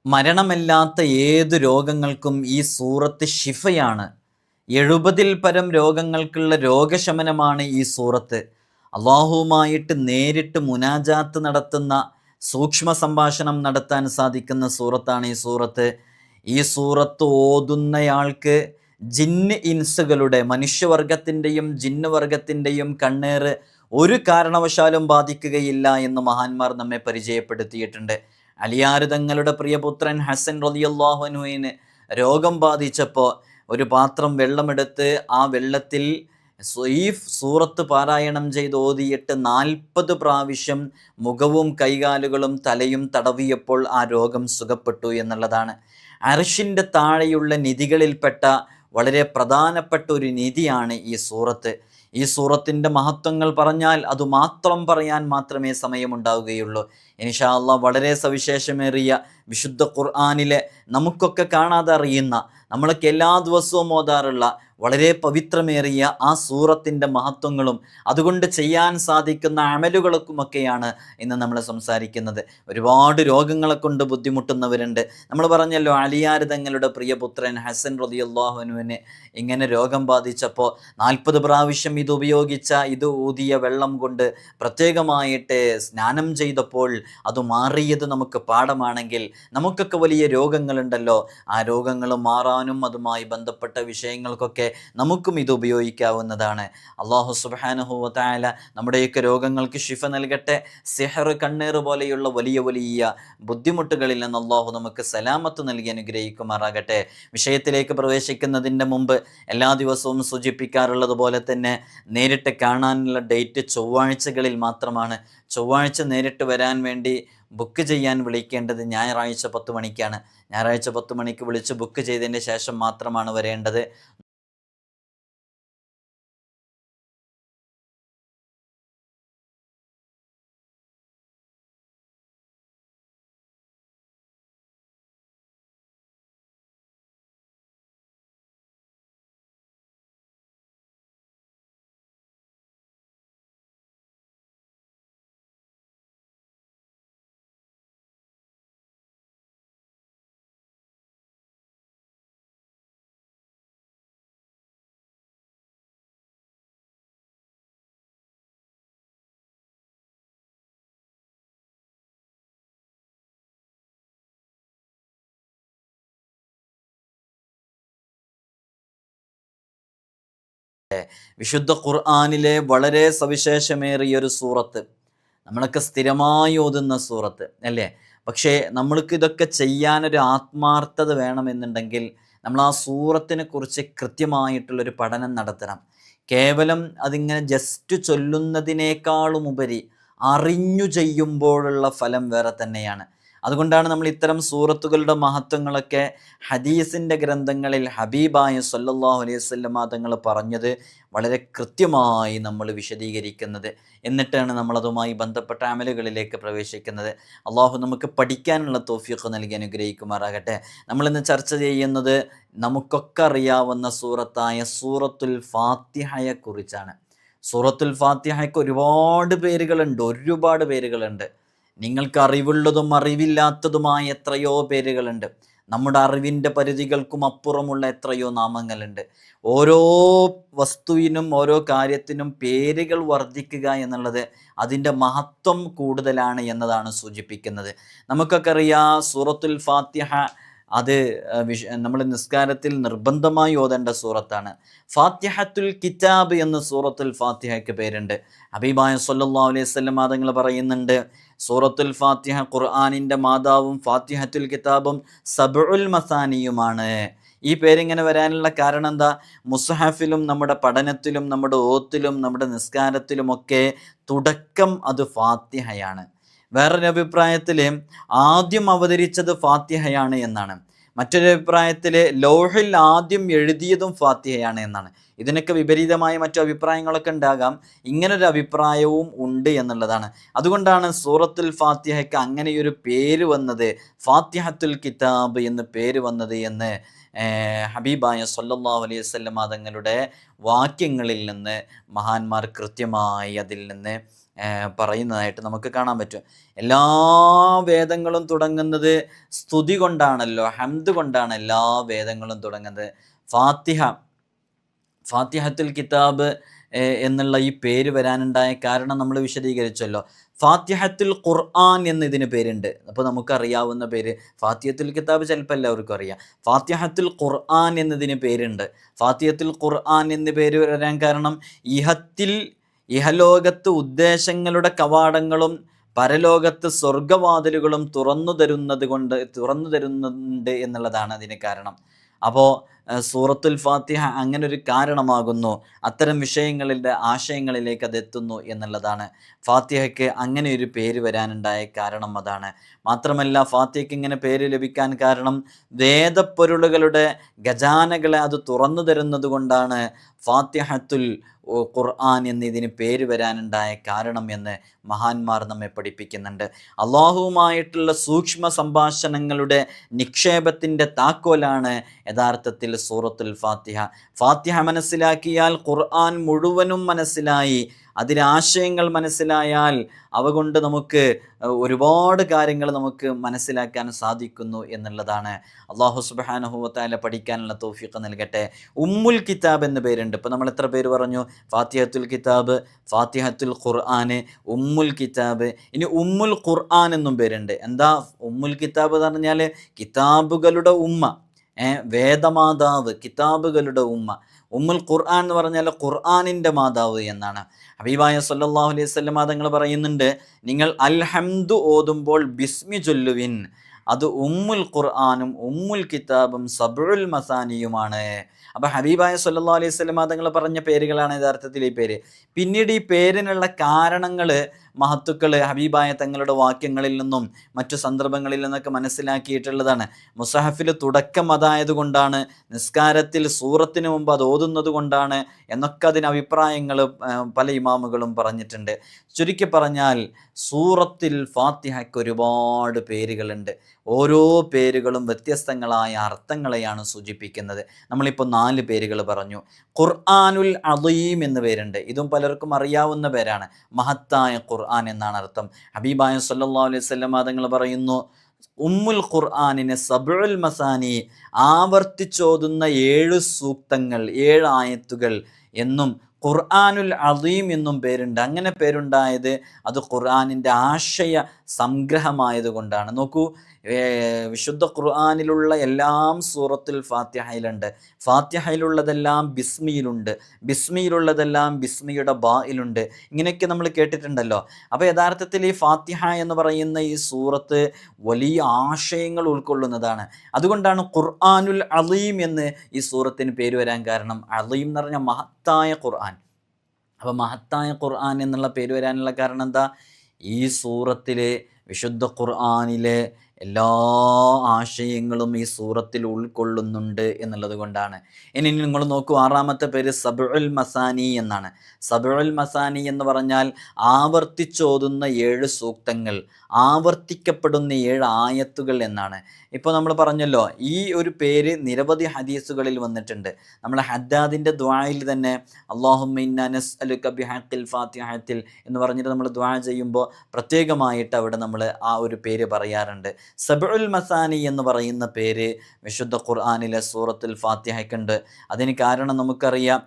മരണമില്ലാത്ത ഏതു രോഗങ്ങൾക്കും ഈ സൂറത്ത് ഷിഫയാണ്. 70-ൽ പരം രോഗങ്ങൾക്കുള്ള രോഗശമനമാണ് ഈ സൂറത്ത്. അള്ളാഹുവുമായിട്ട് നേരിട്ട് മുനാജാത്ത് നടത്തുന്ന, സൂക്ഷ്മ സംഭാഷണം നടത്താൻ സാധിക്കുന്ന സൂറത്താണ് ഈ സൂറത്ത്. ഈ സൂറത്ത് ഓതുന്നയാൾക്ക് ജിന്ന് ഇൻസുകളുടെ, മനുഷ്യവർഗത്തിൻ്റെയും ജിന്ന് വർഗത്തിൻ്റെയും കണ്ണേറ് ഒരു കാരണവശാലും ബാധിക്കുകയില്ല എന്ന് മഹാന്മാർ നമ്മെ പരിചയപ്പെടുത്തിയിട്ടുണ്ട്. അലിയാർ തങ്ങളുടെ പ്രിയപുത്രൻ ഹസൻ റളിയല്ലാഹു അൻഹുവിന് രോഗം ബാധിച്ചപ്പോൾ ഒരു പാത്രം വെള്ളമെടുത്ത് ആ വെള്ളത്തിൽ ഈ സൂറത്ത് പാരായണം ചെയ്ത് ഓതിയിട്ട് 40 പ്രാവശ്യം മുഖവും കൈകാലുകളും തലയും തടവിയപ്പോൾ ആ രോഗം സുഖപ്പെട്ടു എന്നുള്ളതാണ്. അർശിൻ്റെ താഴെയുള്ള നിധികളിൽപ്പെട്ട വളരെ പ്രധാനപ്പെട്ട ഒരു നിധിയാണ് ഈ സൂറത്ത്. ഈ സൂറത്തിൻ്റെ മഹത്വങ്ങൾ പറഞ്ഞാൽ അതുമാത്രം പറയാൻ മാത്രമേ സമയമുണ്ടാവുകയുള്ളൂ. ഇൻഷാ അല്ലാഹ് വളരെ സവിശേഷമേറിയ വിശുദ്ധ ഖുർആനിലെ നമുക്കൊക്കെ കാണാതെ അറിയുന്ന, നമ്മളൊക്കെ എല്ലാ ദിവസവും ഓതാറുള്ള വളരെ പവിത്രമേറിയ ആ സൂറത്തിൻ്റെ മഹത്വങ്ങളും അതുകൊണ്ട് ചെയ്യാൻ സാധിക്കുന്ന അമലുകൾക്കുമൊക്കെയാണ് ഇന്ന് നമ്മൾ സംസാരിക്കുന്നത്. ഒരുപാട് രോഗങ്ങളെ കൊണ്ട് ബുദ്ധിമുട്ടുന്നവരുണ്ട്. നമ്മൾ പറഞ്ഞല്ലോ, അലിയാർ തങ്ങളുടെ പ്രിയപുത്രൻ ഹസൻ റളിയല്ലാഹു അൻഹുവിന് ഇങ്ങനെ രോഗം ബാധിച്ചപ്പോൾ 40 പ്രാവശ്യം ഇത് ഊതിയ വെള്ളം കൊണ്ട് പ്രത്യേകമായിട്ട് സ്നാനം ചെയ്തപ്പോൾ അത് മാറിയത് നമുക്ക് പാഠമാണെങ്കിൽ, നമുക്കൊക്കെ വലിയ രോഗങ്ങളുണ്ടല്ലോ, ആ രോഗങ്ങൾ മാറാനും അതുമായി ബന്ധപ്പെട്ട വിഷയങ്ങൾക്കൊക്കെ നമുക്കും ഇത് ഉപയോഗിക്കാവുന്നതാണ്. അല്ലാഹു സുബ്ഹാനഹു വ തആല നമ്മുടെയൊക്കെ രോഗങ്ങൾക്ക് ശിഫ നൽകട്ടെ. സിഹർ, കണ്ണേറ് പോലെയുള്ള വലിയ വലിയ ബുദ്ധിമുട്ടുകളിൽ നിന്ന് അല്ലാഹു നമുക്ക് സലാമത്ത് നൽകി അനുഗ്രഹിക്കുമാറാകട്ടെ. വിഷയത്തിലേക്ക് പ്രവേശിക്കുന്നതിൻ്റെ മുമ്പ് എല്ലാ ദിവസവും സൂചിപ്പിക്കാറുള്ളത് പോലെ തന്നെ നേരിട്ട് കാണാനുള്ള ഡേറ്റ് ചൊവ്വാഴ്ചകളിൽ മാത്രമാണ്. ചൊവ്വാഴ്ച നേരിട്ട് വരാൻ വേണ്ടി ബുക്ക് ചെയ്യാൻ വിളിക്കേണ്ടത് ഞായറാഴ്ച 10 മണിക്കാണ്. ഞായറാഴ്ച 10 മണിക്ക് വിളിച്ച് ബുക്ക് ചെയ്തതിന് ശേഷം മാത്രമാണ് വരേണ്ടത്. വിശുദ്ധ ഖുർആനിലെ വളരെ സവിശേഷമേറിയൊരു സൂറത്ത്, നമ്മളൊക്കെ സ്ഥിരമായി ഓതുന്ന സൂറത്ത് അല്ലേ? പക്ഷേ നമ്മൾക്ക് ഇതൊക്കെ ചെയ്യാനൊരു ആത്മാർത്ഥത വേണമെന്നുണ്ടെങ്കിൽ നമ്മൾ ആ സൂറത്തിനെ കുറിച്ച് കൃത്യമായിട്ടുള്ളൊരു പഠനം നടത്തണം. കേവലം അതിങ്ങനെ ജസ്റ്റ് ചൊല്ലുന്നതിനേക്കാളും ഉപരി അറിഞ്ഞു ചെയ്യുമ്പോഴുള്ള ഫലം വേറെ തന്നെയാണ്. അതുകൊണ്ടാണ് നമ്മൾ ഇത്തരം സൂറത്തുകളുടെ മഹത്വങ്ങളൊക്കെ ഹദീസിൻ്റെ ഗ്രന്ഥങ്ങളിൽ ഹബീബായ സല്ലല്ലാഹു അലൈഹി വസല്ലം തങ്ങൾ പറഞ്ഞത് വളരെ കൃത്യമായി നമ്മൾ വിശദീകരിക്കുന്നത്. എന്നിട്ടാണ് നമ്മളതുമായി ബന്ധപ്പെട്ട അമലുകളിലേക്ക് പ്രവേശിക്കുന്നത്. അള്ളാഹു നമുക്ക് പഠിക്കാനുള്ള തൗഫീഖ് നൽകി അനുഗ്രഹിക്കുമാറാകട്ടെ. നമ്മളിന്ന് ചർച്ച ചെയ്യുന്നത് നമുക്കൊക്കെ അറിയാവുന്ന സൂറത്തായ സൂറത്തുൽ ഫാത്തിഹയെക്കുറിച്ചാണ്. സൂറത്തുൽ ഫാത്തിഹയ്ക്ക് ഒരുപാട് പേരുകളുണ്ട്. നിങ്ങൾക്ക് അറിവുള്ളതും അറിവില്ലാത്തതുമായ എത്രയോ പേരുകളുണ്ട്. നമ്മുടെ അറിവിൻ്റെ പരിധികൾക്കും അപ്പുറമുള്ള എത്രയോ നാമങ്ങളുണ്ട്. ഓരോ വസ്തുവിനും ഓരോ കാര്യത്തിനും പേരുകൾ വർദ്ധിക്കുക എന്നുള്ളത് അതിൻ്റെ മഹത്വം കൂടുതലാണ് എന്നതാണ് സൂചിപ്പിക്കുന്നത്. നമുക്കൊക്കെ അറിയാം, സൂറത്തുൽ ഫാത്തിഹ അത് നമ്മൾ നിസ്കാരത്തിൽ നിർബന്ധമായി ഓതേണ്ട സൂറത്താണ്. ഫാത്തിഹത്തുൽ കിതാബ് എന്ന് സൂറത്തുൽ ഫാത്തിഹയ്ക്ക് പേരുണ്ട്. ഹബീബായ സല്ലല്ലാഹു അലൈഹി വസല്ലം തങ്ങൾ പറയുന്നുണ്ട്, സൂറത്തുൽ ഫാത്തിഹ ഖുർആനിൻ്റെ മാതാവും ഫാത്തിഹത്തുൽ കിതാബും സബ്ഉൽ മസാനിയുമാണ്. ഈ പേരിങ്ങനെ വരാനുള്ള കാരണം എന്താ? മുസ്ഹഫിലും നമ്മുടെ പഠനത്തിലും നമ്മുടെ ഓത്തിലും നമ്മുടെ നിസ്കാരത്തിലുമൊക്കെ തുടക്കം അത് ഫാത്തിഹയാണ്. വേറൊരു അഭിപ്രായത്തിൽ ആദ്യം അവതരിച്ചത് ഫാത്തിഹയാണ് എന്നാണ്. മറ്റൊരു അഭിപ്രായത്തിൽ ലൗഹിൽ ആദ്യം എഴുതിയതും ഫാത്തിഹയാണ് എന്നാണ്. ഇതിനൊക്കെ വിപരീതമായ മറ്റു അഭിപ്രായങ്ങളൊക്കെ ഉണ്ടാകാം. ഇങ്ങനൊരു അഭിപ്രായവും ഉണ്ട് എന്നുള്ളതാണ്. അതുകൊണ്ടാണ് സൂറത്തുൽ ഫാത്തിഹയ്ക്ക് അങ്ങനെയൊരു പേര് വന്നത്, ഫാത്തിഹത്തുൽ കിതാബ് എന്ന് പേര് വന്നത് എന്ന് ഹബീബായ സല്ലല്ലാഹു അലൈഹി വസല്ലം തങ്ങളുടെ വാക്യങ്ങളിൽ നിന്ന് മഹാന്മാർ കൃത്യമായി അതിൽ നിന്ന് പറയുന്നതായിട്ട് നമുക്ക് കാണാൻ പറ്റും. എല്ലാ വേദങ്ങളും തുടങ്ങുന്നത് സ്തുതി കൊണ്ടാണല്ലോ, ഹംദ് കൊണ്ടാണ് എല്ലാ വേദങ്ങളും തുടങ്ങുന്നത്. ഫാത്തിഹത്തുൽ കിതാബ് എന്നുള്ള ഈ പേര് വരാനുണ്ടായ കാരണം നമ്മൾ വിശദീകരിച്ചല്ലോ. ഫാത്തിഹത്തുൽ ഖുർആൻ എന്ന് ഇതിന് പേരുണ്ട്. അപ്പോൾ നമുക്കറിയാവുന്ന പേര് ഫാത്തിഹത്തുൽ കിതാബ് ചിലപ്പോൾ എല്ലാവർക്കും അറിയാം. ഫാത്തിഹത്തുൽ ഖുർആൻ എന്നതിന് പേരുണ്ട്. ഫാത്തിഹത്തുൽ ഖുർആൻ എന്ന് പേര് വരാൻ കാരണം ഇഹലോകത്ത് ഉദ്ദേശങ്ങളുടെ കവാടങ്ങളും പരലോകത്ത് സ്വർഗവാതിലുകളും തുറന്നു തരുന്നുണ്ട് എന്നുള്ളതാണ് അതിന് കാരണം. അപ്പോൾ സൂറത്തുൽ ഫാത്തിഹ അങ്ങനെ ഒരു കാരണമാകുന്നു. അത്തരം വിഷയങ്ങളിലെ ആശയങ്ങളിലേക്ക് അത് എത്തുന്നു എന്നുള്ളതാണ്. ഫാത്തിഹയ്ക്ക് അങ്ങനെ ഒരു പേര് വരാനുണ്ടായ കാരണം അതാണ്. മാത്രമല്ല, ഫാത്തിഹയ്ക്ക് ഇങ്ങനെ പേര് ലഭിക്കാൻ കാരണം വേദപ്പൊരുളുകളുടെ ഖജാനകളെ അത് തുറന്നു തരുന്നത് കൊണ്ടാണ് ഫാത്തിഹത്തുൽ ഖുർആൻ എന്നതിന് പേര് വരാനുണ്ടായ കാരണം എന്ന് മഹാന്മാർ നമ്മെ പഠിപ്പിക്കുന്നുണ്ട്. അള്ളാഹുവുമായിട്ടുള്ള സൂക്ഷ്മ സംഭാഷണങ്ങളുടെ നിക്ഷേപത്തിൻ്റെ താക്കോലാണ് യഥാർത്ഥത്തിൽ സൂറത്തുൽ ഫാത്തിഹ. ഫാത്തിഹ മനസ്സിലാക്കിയാൽ ഖുർആൻ മുഴുവനും മനസ്സിലായി. അതിലാശയങ്ങൾ മനസ്സിലായാൽ അവ കൊണ്ട് നമുക്ക് ഒരുപാട് കാര്യങ്ങൾ നമുക്ക് മനസ്സിലാക്കാൻ സാധിക്കുന്നു എന്നുള്ളതാണ്. അള്ളാഹു സുബ്ഹാനഹു വ തആല പഠിക്കാനുള്ള തൗഫീഖ് നൽകട്ടെ. ഉമ്മുൽ കിതാബ് എന്ന പേരുണ്ട്. ഇപ്പോൾ നമ്മൾ എത്ര പേര് പറഞ്ഞു? ഫാത്തിഹത്തുൽ കിതാബ്, ഫാത്തിഹത്തുൽ ഖുർആൻ, ഉമ്മുൽ കിതാബ്. ഇനി ഉമ്മുൽ ഖുർആൻ എന്നും പേരുണ്ട്. എന്താ ഉമ്മുൽ കിതാബ് എന്ന് പറഞ്ഞാൽ? കിതാബുകളുടെ ഉമ്മ, വേദമാതാവ്, കിതാബുകളുടെ ഉമ്മ. ഉമ്മുൽ ഖുർആൻ എന്ന് പറഞ്ഞാൽ ഖുർആനിൻ്റെ മാതാവ് എന്നാണ്. ഹബീബായ സല്ലല്ലാഹു അലൈഹി വസല്ലം തങ്ങൾ പറയുന്നുണ്ട്, നിങ്ങൾ അൽഹംദു ഓതുമ്പോൾ ബിസ്മി ചൊല്ലുവിൻ, അത് ഉമ്മുൽ ഖുർആനും ഉമ്മുൽ കിതാബും സബ്ഉൽ മസാനിയുമാണ്. അപ്പോൾ ഹബീബായ സല്ലല്ലാഹു അലൈഹി വസല്ലം തങ്ങൾ പറഞ്ഞ പേരുകളാണ് യഥാർത്ഥത്തിൽ ഈ പേര്. പിന്നീട് ഈ പേരിനുള്ള കാരണങ്ങൾ മഹത്തുക്കൾ ഹബീബായ തങ്ങളുടെ വാക്യങ്ങളിൽ നിന്നും മറ്റു സന്ദർഭങ്ങളിൽ നിന്നൊക്കെ മനസ്സിലാക്കിയിട്ടുള്ളതാണ്. മുസഹഫിൽ തുടക്കം അതായതുകൊണ്ടാണ്, നിസ്കാരത്തിൽ സൂറത്തിന് മുമ്പ് അത് ഓതുന്നത് കൊണ്ടാണ് എന്നൊക്കെ അതിന് അഭിപ്രായങ്ങൾ പല ഇമാമുകളും പറഞ്ഞിട്ടുണ്ട്. ചുരുക്കി പറഞ്ഞാൽ സൂറത്തുൽ ഫാത്തിഹയ്ക്ക് ഒരുപാട് പേരുകളുണ്ട്. ഓരോ പേരുകളും വ്യത്യസ്തങ്ങളായ അർത്ഥങ്ങളെയാണ് സൂചിപ്പിക്കുന്നത്. നമ്മളിപ്പോൾ 4 പേരുകൾ പറഞ്ഞു. ഖുർആനുൽ അദീം എന്ന പേരുണ്ട്. ഇതും പലർക്കും അറിയാവുന്ന പേരാണ്. മഹത്തായ ഖുർആൻ എന്നാണ് അർത്ഥം. ഹബീബായ സല്ലല്ലാഹു അലൈഹി വസല്ലം തങ്ങൾ പറയുന്നു, ഉമ്മുൽ ഖുർആനിന് സബ്ഉൽ മസാനി, ആവർത്തിച്ചോതുന്ന 7 സൂക്തങ്ങൾ, 7 ആയത്തുകൾ എന്നും ഖുർആനുൽ അദീം എന്നും പേരുണ്ട്. അങ്ങനെ പേരുണ്ടായത് അത് ഖുർആനിൻ്റെ ആശയ സംഗ്രഹമായതുകൊണ്ടാണ്. നോക്കൂ, വിശുദ്ധ ഖുർആനിലുള്ള എല്ലാം സൂറത്തുൽ ഫാത്തിഹയിലുണ്ട്. ഫാത്തിഹയിലുള്ളതെല്ലാം ബിസ്മിയിലുണ്ട്. ബിസ്മിയിലുള്ളതെല്ലാം ബിസ്മിയുടെ ബായിലുണ്ട്. ഇങ്ങനെയൊക്കെ നമ്മൾ കേട്ടിട്ടുണ്ടല്ലോ. അപ്പോൾ യഥാർത്ഥത്തിൽ ഈ ഫാത്തിഹ എന്ന് പറയുന്ന ഈ സൂറത്ത് വലിയ ആശയങ്ങൾ ഉൾക്കൊള്ളുന്നതാണ്. അതുകൊണ്ടാണ് ഖുർആനുൽ അദീം എന്ന് ഈ സൂറത്തിന് പേര് വരാൻ കാരണം. അദീം എന്ന് പറഞ്ഞാൽ മഹത്തായ ഖുർആൻ. അപ്പോൾ മഹത്തായ ഖുർആൻ എന്നുള്ള പേര് വരാനുള്ള കാരണം എന്താ? ഈ സൂറത്തിലെ വിശുദ്ധ ഖുർആനിലെ എല്ലാ ആശയങ്ങളും ഈ സൂറത്തിൽ ഉൾക്കൊള്ളുന്നുണ്ട് എന്നുള്ളത് കൊണ്ടാണ്. ഇനി നിങ്ങൾ നോക്കൂ, 6ാമത്തെ പേര് സബ്ഉൽ മസാനി എന്നാണ്. സബ്ഉൽ മസാനി എന്ന് പറഞ്ഞാൽ ആവർത്തിച്ചോതുന്ന 7 സൂക്തങ്ങൾ, ആവർത്തിക്കപ്പെടുന്ന 7 ആയത്തുകൾ എന്നാണ്. ഇപ്പോൾ നമ്മൾ പറഞ്ഞല്ലോ, ഈ ഒരു പേര് നിരവധി ഹദീസുകളിൽ വന്നിട്ടുണ്ട്. നമ്മൾ ഹദ്ദാദിൻ്റെ ദുആയിൽ തന്നെ അല്ലാഹുമ്മ ഇന്നാ നസ്അലുക ബിഹഖിൽ ഫാത്തിഹത്തിൽ എന്ന് പറഞ്ഞിട്ട് നമ്മൾ ദുആ ചെയ്യുമ്പോൾ പ്രത്യേകമായിട്ട് അവിടെ നമ്മൾ ആ ഒരു പേര് പറയാറുണ്ട്. സബ്ഉൽ മസാനി എന്ന് പറയുന്ന പേര് വിശുദ്ധ ഖുർആനിലെ സൂറത്തുൽ ഫാത്തിഹയ്ക്കുണ്ട്. അതിന് കാരണം നമുക്കറിയാം,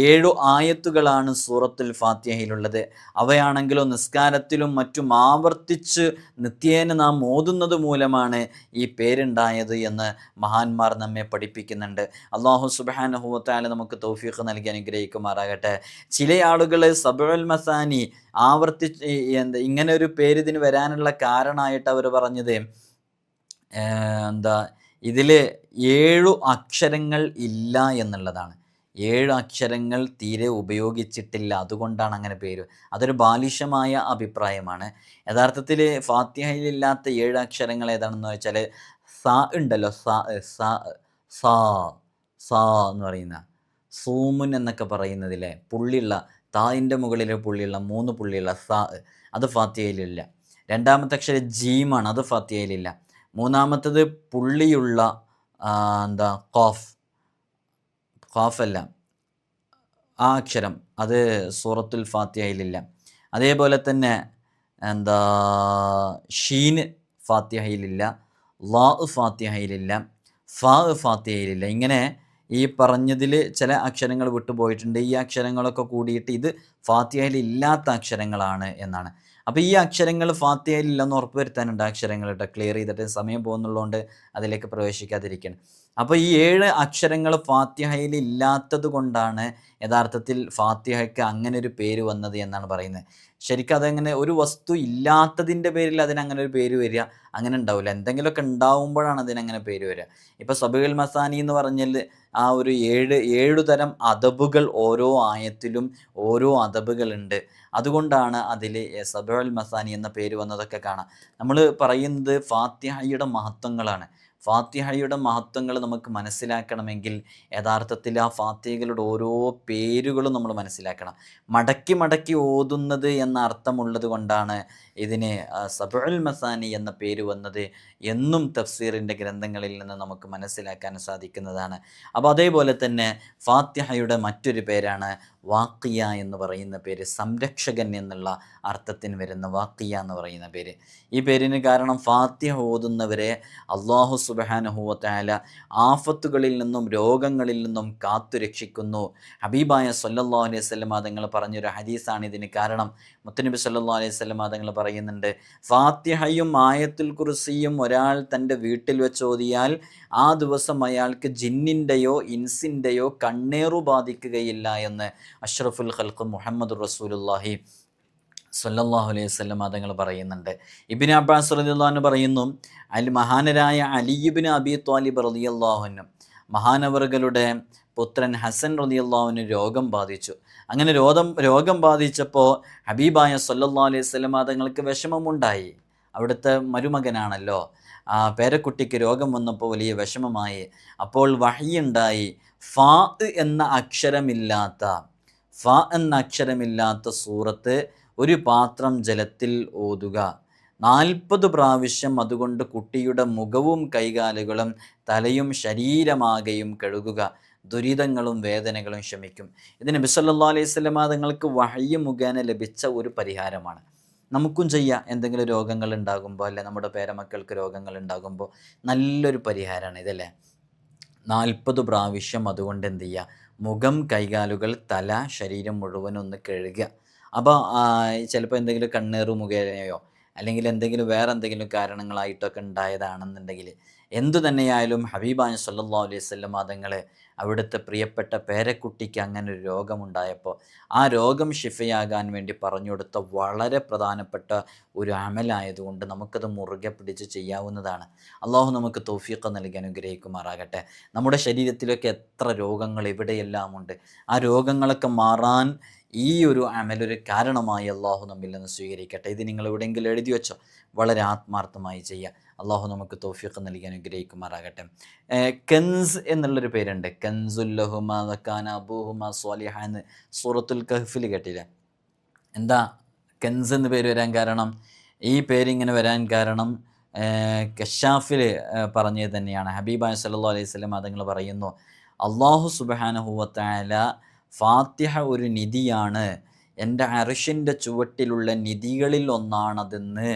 7 ആയത്തുകളാണ് സൂറത്തുൽ ഫാത്തിഹയിലുള്ളത്. അവയാണെങ്കിലോ നിസ്കാരത്തിലും മറ്റും ആവർത്തിച്ച് നിത്യേന നാം ഓതുന്നത് മൂലമാണ് ഈ പേരുണ്ടായത് എന്ന് മഹാന്മാർ നമ്മെ പഠിപ്പിക്കുന്നുണ്ട്. അല്ലാഹു സുബ്ഹാനഹു വ തആല നമുക്ക് തൗഫീഖ് നൽകി അനുഗ്രഹിക്കുമാറാകട്ടെ. ചില ആളുകൾ സബ്ഉൽ മസാനി ആവർത്തിച്ച് ഇങ്ങനെ ഒരു പേര് ഇതിന് വരാനുള്ള കാരണമായിട്ട് അവർ പറഞ്ഞത് ഇതിൽ 7 അക്ഷരങ്ങൾ ഇല്ല എന്നുള്ളതാണ്. 7 അക്ഷരങ്ങൾ തീരെ ഉപയോഗിച്ചിട്ടില്ല, അതുകൊണ്ടാണ് അങ്ങനെ പേര്. അതൊരു ബാലിശമായ അഭിപ്രായമാണ്. യഥാർത്ഥത്തിൽ ഫാത്തിഹയിലില്ലാത്ത 7 അക്ഷരങ്ങൾ ഏതാണെന്ന് വെച്ചാൽ സ ഉണ്ടല്ലോ, സാ എന്ന് പറയുന്ന സൂമുൻ എന്നൊക്കെ പറയുന്നതിലെ പുള്ളിയുള്ള തായിൻ്റെ മുകളിൽ പുള്ളിയുള്ള 3 പുള്ളിയുള്ള സ, അത് ഫാത്തിഹയിലില്ല. 2ാമത്തെ അക്ഷരം ജീമാണ്, അത് ഫാത്തിഹയിലില്ല. 3ാമത്തത് പുള്ളിയുള്ള ഖാഫല്ല, ആ അക്ഷരം, അത് സൂറത്തുൽ ഫാത്തിഹയിലില്ല. അതേപോലെ തന്നെ എന്താ ഷീന് ഫാത്തിഹയിലില്ല, ലാ ഫാത്തിഹയിലില്ല, ഫാ ഫാത്തിഹയിലില്ല. ഇങ്ങനെ ഈ പറഞ്ഞതിൽ ചില അക്ഷരങ്ങൾ വിട്ടുപോയിട്ടുണ്ട്. ഈ അക്ഷരങ്ങളൊക്കെ കൂടിയിട്ട് ഇത് ഫാത്തിഹയിൽ ഇല്ലാത്ത അക്ഷരങ്ങളാണ് എന്നാണ്. അപ്പോൾ ഈ അക്ഷരങ്ങൾ ഫാത്തിഹയിൽ ഇല്ലെന്ന് ഉറപ്പ് വരുത്താനുണ്ട്. അക്ഷരങ്ങളുടെ ക്ലിയർ ചെയ്തിട്ട് സമയം പോകുന്നുള്ളതുകൊണ്ട് അതിലേക്ക് പ്രവേശിക്കാതിരിക്കണം. അപ്പോൾ ഈ 7 അക്ഷരങ്ങൾ ഫാത്തിഹയിൽ ഇല്ലാത്തത് കൊണ്ടാണ് യഥാർത്ഥത്തിൽ ഫാത്തിഹയ്ക്ക് അങ്ങനെ ഒരു പേര് വന്നത് എന്നാണ് പറയുന്നത്. ശരിക്കും അതെങ്ങനെ ഒരു വസ്തു ഇല്ലാത്തതിൻ്റെ പേരിൽ അതിനങ്ങനെ ഒരു പേര് വരിക അങ്ങനെ ഉണ്ടാവില്ല. എന്തെങ്കിലുമൊക്കെ ഉണ്ടാവുമ്പോഴാണ് അതിനങ്ങനെ പേര് വരിക. ഇപ്പോൾ സബീഉൽ മസാനി എന്ന് പറഞ്ഞാൽ ആ ഒരു 7 തരം അദബുകൾ ഓരോ ആയത്തിലും ഓരോ അദബുകളുണ്ട്. അതുകൊണ്ടാണ് അതിൽ സബീഉൽ മസാനി എന്ന പേര് വന്നതൊക്കെ കാണാം. നമ്മൾ പറയുന്നത് ഫാത്തിഹയുടെ മഹത്വങ്ങളാണ്. ഫാത്തിഹയുടെ മഹത്വങ്ങൾ നമുക്ക് മനസ്സിലാക്കണമെങ്കിൽ യഥാർത്ഥത്തിൽ ആ ഫാത്തിഹകളുടെ ഓരോ പേരുകളും നമ്മൾ മനസ്സിലാക്കണം. മടക്കി മടക്കി ഓതുന്നത് എന്ന അർത്ഥമുള്ളത് കൊണ്ടാണ് ഇതിന് സബഉൽ മസാനി എന്ന പേര് വന്നത് എന്നും തഫ്സീറിൻ്റെ ഗ്രന്ഥങ്ങളിൽ നിന്ന് നമുക്ക് മനസ്സിലാക്കാൻ സാധിക്കുന്നതാണ്. അപ്പോൾ അതേപോലെ തന്നെ ഫാത്തിഹയുടെ മറ്റൊരു പേരാണ് വാക്കിയ എന്ന് പറയുന്ന പേര്. സംരക്ഷകൻ എന്നുള്ള അർത്ഥത്തിന് വരുന്ന വാക്കിയ എന്ന് പറയുന്ന പേര്. ഈ പേരിന് കാരണം ഫാത്തിഹ ഓതുന്നവരെ അള്ളാഹു സുബ്ഹാനഹു വ തആല ആഫത്തുകളിൽ നിന്നും രോഗങ്ങളിൽ നിന്നും കാത്തുരക്ഷിക്കുന്നു. ഹബീബായ സല്ലല്ലാഹു അലൈഹി വസല്ലം തങ്ങൾ പറഞ്ഞൊരു ഹദീസാണ് ഇതിന് കാരണം. മുത്തുനബി സല്ലല്ലാഹു അലൈഹി വസല്ലം തങ്ങൾ പറയുന്നുണ്ട്, ഫാത്തിഹയും ആയത്തുൽ കുർസിയും ഒരാൾ തൻ്റെ വീട്ടിൽ വെച്ച് ഓതിയാൽ ആ ദിവസം അയാൾക്ക് ജിന്നിൻ്റെയോ ഇൻസിൻ്റെയോ കണ്ണേറു ബാധിക്കുകയില്ല എന്ന് അഷ്റഫുൽ ഖൽഖ് മുഹമ്മദ് റസൂലുള്ളാഹി സ്വല്ലല്ലാഹു അലൈഹി വസല്ലം തങ്ങൾ പറയുന്നുണ്ട്. ഇബ്നു അബ്ബാസ് റളിയല്ലാഹു അൻഹു പറയുന്നു, മഹാനരായ അലി ഇബ്നു അബി ത്വാലിബ് റളിയല്ലാഹു അൻഹു മഹാനവറുകളുടെ പുത്രൻ ഹസൻ റളിയല്ലാഹു അൻഹു രോഗം ബാധിച്ചു. അങ്ങനെ രോഗം ബാധിച്ചപ്പോൾ ഹബീബായ സ്വല്ലല്ലാഹു അലൈഹി വസല്ലം തങ്ങൾക്ക് വിഷമമുണ്ടായി. അവിടുത്തെ മരുമകനാണല്ലോ. പേരക്കുട്ടിക്ക് രോഗം വന്നപ്പോൾ വലിയ വിഷമമായി. അപ്പോൾ വഹ്യുണ്ടായി, ഫാ എന്ന അക്ഷരമില്ലാത്ത സൂറത്ത് ഒരു പാത്രം ജലത്തിൽ ഓതുക, 40 പ്രാവശ്യം അതുകൊണ്ട് കുട്ടിയുടെ മുഖവും കൈകാലുകളും തലയും ശരീരമാകെയും കഴുകുക, ദുരിതങ്ങളും വേദനകളും ശമിക്കും. ഇത് നബി സല്ലല്ലാഹു അലൈഹി വസല്ലം തങ്ങൾക്ക് വഹ്യ് മുഖേന ലഭിച്ച ഒരു പരിഹാരമാണ്. നമുക്കും ചെയ്യാം. എന്തെങ്കിലും രോഗങ്ങൾ ഉണ്ടാകുമ്പോൾ, അല്ലെ നമ്മുടെ പേരമക്കൾക്ക് രോഗങ്ങൾ ഉണ്ടാകുമ്പോൾ നല്ലൊരു പരിഹാരമാണ് ഇതല്ലേ. 40 പ്രാവശ്യം അതുകൊണ്ട് എന്ത് ചെയ്യുക, മുഖം, കൈകാലുകൾ, തല, ശരീരം മുഴുവനും ഒന്ന് കഴുകുക. അപ്പോൾ ചിലപ്പോൾ എന്തെങ്കിലും കണ്ണേറ് മുഖേനയോ അല്ലെങ്കിൽ എന്തെങ്കിലും വേറെ എന്തെങ്കിലും കാരണങ്ങളായിട്ടൊക്കെ ഉണ്ടായതാണെന്നുണ്ടെങ്കിൽ എന്തു തന്നെയായാലും ഹബീബായ സല്ലല്ലാഹു അലൈഹി വസല്ലം തങ്ങൾ അവിടുത്തെ പ്രിയപ്പെട്ട പേരക്കുട്ടിക്ക് അങ്ങനെ ഒരു രോഗമുണ്ടായപ്പോൾ ആ രോഗം ഷിഫയാകാൻ വേണ്ടി പറഞ്ഞു കൊടുത്ത വളരെ പ്രധാനപ്പെട്ട ഒരു അമലായതുകൊണ്ട് നമുക്കത് മുറുകെ പിടിച്ച് ചെയ്യാവുന്നതാണ്. അള്ളാഹു നമുക്ക് തൗഫീഖ് നൽകി അനുഗ്രഹിക്കുമാറാകട്ടെ. നമ്മുടെ ശരീരത്തിലൊക്കെ എത്ര രോഗങ്ങൾ എവിടെയെല്ലാം ഉണ്ട്. ആ രോഗങ്ങളൊക്കെ മാറാൻ ഈ ഒരു അമലൊരു കാരണമായി അള്ളാഹു നമ്മിൽ നിന്ന് സ്വീകരിക്കട്ടെ. ഇത് നിങ്ങൾ എവിടെയെങ്കിലും എഴുതി വെച്ചോ, വളരെ ആത്മാർത്ഥമായി ചെയ്യുക. അള്ളാഹു നമുക്ക് തൗഫീഖ് നൽകി അനുഗ്രഹിക്കുമാറാകട്ടെ. കൻസ് എന്നുള്ളൊരു പേരുണ്ട്. കൻസുല്ലഹുമ വകാന അബൂഹുമ സ്വാലിഹ എന്ന് സൂറത്തുൽ കഹ്ഫിൽ കേട്ടില്ല. എന്താ കൻസ് എന്ന് പേര് വരാൻ കാരണം? ഈ പേരിങ്ങനെ വരാൻ കാരണം കശാഫിൽ പറഞ്ഞത് തന്നെയാണ്. ഹബീബായ സല്ലല്ലാഹു അലൈഹി വസല്ലം തങ്ങൾ പറയുന്നു, അള്ളാഹു സുബ്ഹാനഹു വ തആല ഫാത്തിഹ ഒരു നിധിയാണ്, എൻ്റെ അർശിൻ്റെ ചുവട്ടിലുള്ള നിധികളിൽ ഒന്നാണതെന്ന്